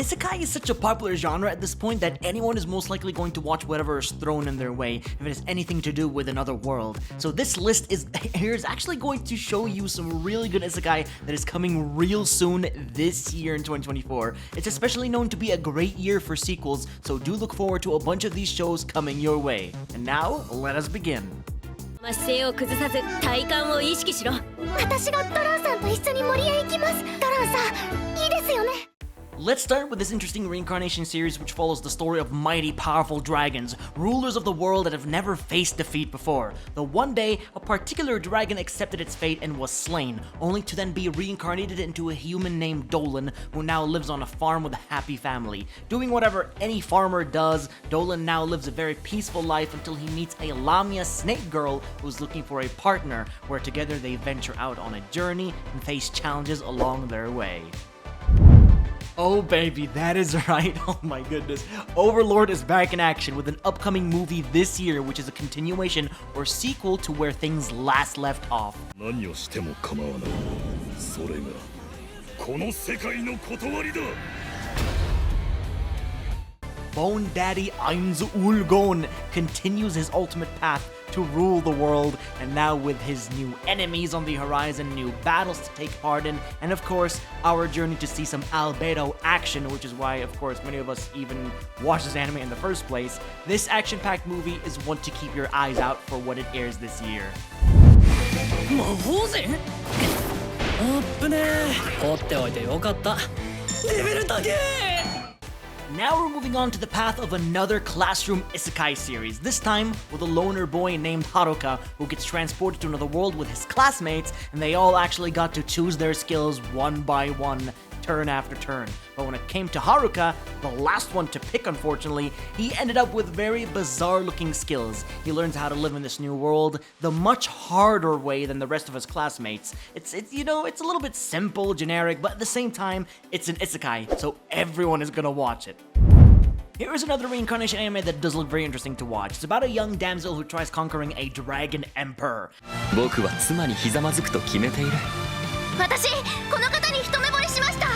Isekai is such a popular genre at this point that anyone is most likely going to watch whatever is thrown in their way if it has anything to do with another world. So this list is actually going to show you some really good Isekai that is coming real soon this year in 2024. It's especially known to be a great year for sequels, so do look forward to a bunch of these shows coming your way. And now, let us begin. 姿勢を崩さず体幹を意識しろ。私がドランさんと一緒に森へ行きます。ドランさん、いいですよね。 Let's start with this interesting reincarnation series which follows the story of mighty, powerful dragons, rulers of the world that have never faced defeat before. Though one day, a particular dragon accepted its fate and was slain, only to then be reincarnated into a human named Dolan, who now lives on a farm with a happy family. Doing whatever any farmer does, Dolan now lives a very peaceful life until he meets a Lamia snake girl who's looking for a partner, where together they venture out on a journey and face challenges along their way. Oh baby, that is right. Oh my goodness. Overlord is back in action with an upcoming movie this year, which is a continuation or sequel to where things last left off. Bone Daddy Ainz-Ulgon continues his ultimate path to rule the world, and now with his new enemies on the horizon, new battles to take part in, and of course, our journey to see some albedo action, which is why, of course, many of us even watch this anime in the first place. This action-packed movie is one to keep your eyes out for when it airs this year. Now we're moving on to the path of another classroom isekai series, this time with a loner boy named Haruka who gets transported to another world with his classmates, and they all actually got to choose their skills one by one, turn after turn. But when it came to Haruka, the last one to pick unfortunately, he ended up with very bizarre looking skills. He learns how to live in this new world the much harder way than the rest of his classmates. It's you know, it's a little bit simple, generic, but at the same time, it's an isekai, so everyone is gonna watch it. Here is another reincarnation anime that does look very interesting to watch. It's about a young damsel who tries conquering a dragon emperor. 僕は妻にひざまずくと決めている。私、この方に一目惚れしました。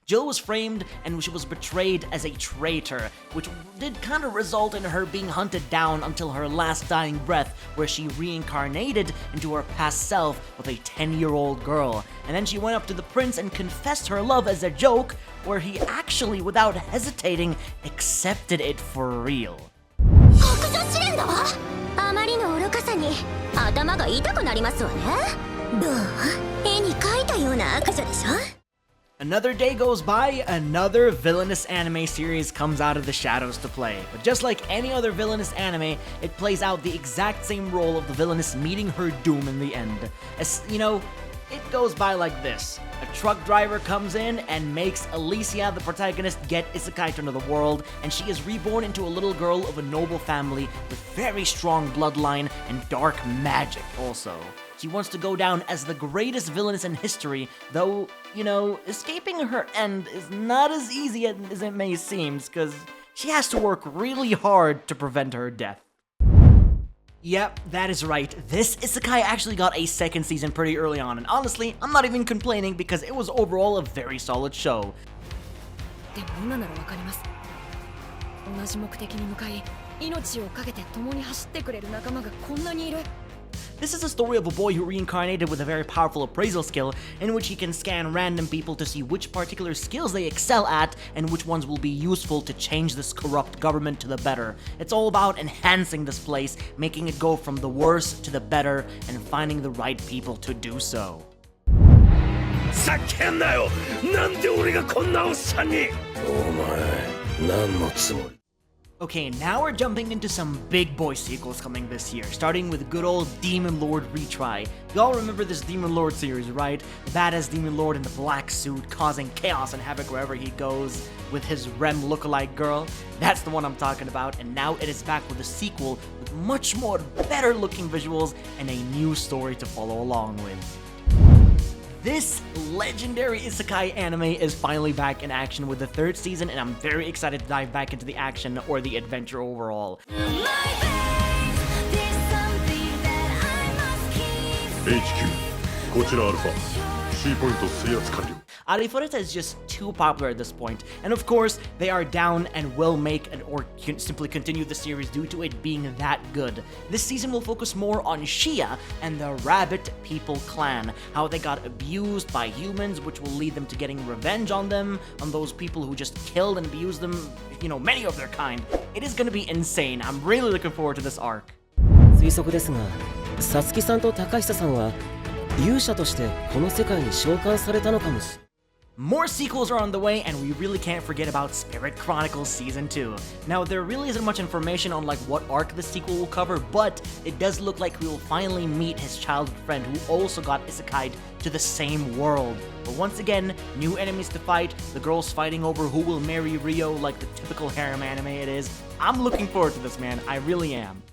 Jill was framed and she was betrayed as a traitor, which did kind of result in her being hunted down until her last dying breath, where she reincarnated into her past self with a 10-year-old girl. And then she went up to the prince and confessed her love as a joke, where he actually, without hesitating, accepted it for real. 白状試練だわ。あまりの愚かさに頭が痛くなりますわね。どう？絵に描いたような悪女でしょ？ Another day goes by, another Villainess anime series comes out of the shadows to play. But just like any other Villainess anime, it plays out the exact same role of the villainess meeting her doom in the end. As, you know, it goes by like this. A truck driver comes in and makes Alicia, the protagonist, get isekai to another world, and she is reborn into a little girl of a noble family with very strong bloodline and dark magic also. She wants to go down as the greatest villainess in history, though, you know, escaping her end is not as easy as it may seem, because she has to work really hard to prevent her death. Yep, that is right. This isekai actually got a second season pretty early on, and honestly, I'm not even complaining because it was overall a very solid show. でも今ならわかります。同じ目的に向かい、命を懸けて共に走ってくれる仲間がこんなにいる。 This is a story of a boy who reincarnated with a very powerful appraisal skill, in which he can scan random people to see which particular skills they excel at and which ones will be useful to change this corrupt government to the better. It's all about enhancing this place, making it go from the worse to the better, and finding the right people to do so. 叫んなよ！なんで俺がこんなおっさんに！お前、何のつもり？ Okay, now we're jumping into some big boy sequels coming this year, starting with good old Demon Lord Retry. Y'all remember this Demon Lord series, right? The badass Demon Lord in the black suit, causing chaos and havoc wherever he goes, with his Rem lookalike girl. That's the one I'm talking about, and now it is back with a sequel with much more better looking visuals and a new story to follow along with. This legendary isekai anime is finally back in action with the third season, and I'm very excited to dive back into the action or the adventure overall. HQ こちらアルファ C ポイント制圧完了。 Arifureta is just too popular at this point, and of course, they are down and will make or simply continue the series due to it being that good. This season will focus more on Shia and the Rabbit People clan, how they got abused by humans, which will lead them to getting revenge on them, on those people who just killed and abused them, you know, many of their kind. It is gonna be insane. I'm really looking forward to this arc. 推測ですが、さつきさんと高久さんは勇者としてこの世界に召喚されたのかもしれない。 More sequels are on the way, and we really can't forget about Spirit Chronicles Season 2. Now, there really isn't much information on like what arc the sequel will cover, but it does look like we will finally meet his childhood friend who also got isekai'd to the same world. But once again, new enemies to fight, the girls fighting over who will marry Rio like the typical harem anime it is. I'm looking forward to this, man. I really am.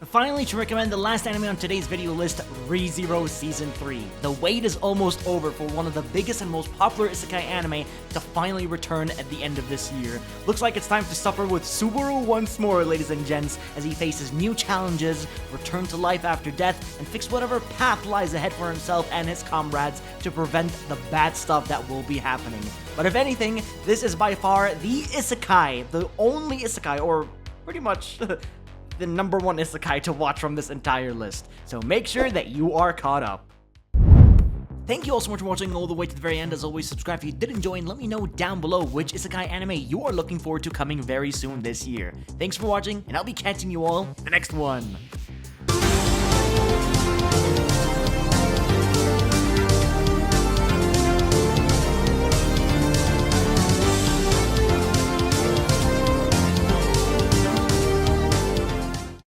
Finally, to recommend the last anime on today's video list, ReZero Season 3. The wait is almost over for one of the biggest and most popular isekai anime to finally return at the end of this year. Looks like it's time to suffer with Subaru once more, ladies and gents, as he faces new challenges, return to life after death, and fix whatever path lies ahead for himself and his comrades to prevent the bad stuff that will be happening. But if anything, this is by far the isekai, the only isekai, or pretty much the number one isekai to watch from this entire list. So make sure that you are caught up. Thank you all so much for watching all the way to the very end. As always, subscribe if you did enjoy, and let me know down below which isekai anime you are looking forward to coming very soon this year. Thanks for watching, and I'll be catching you all in the next one.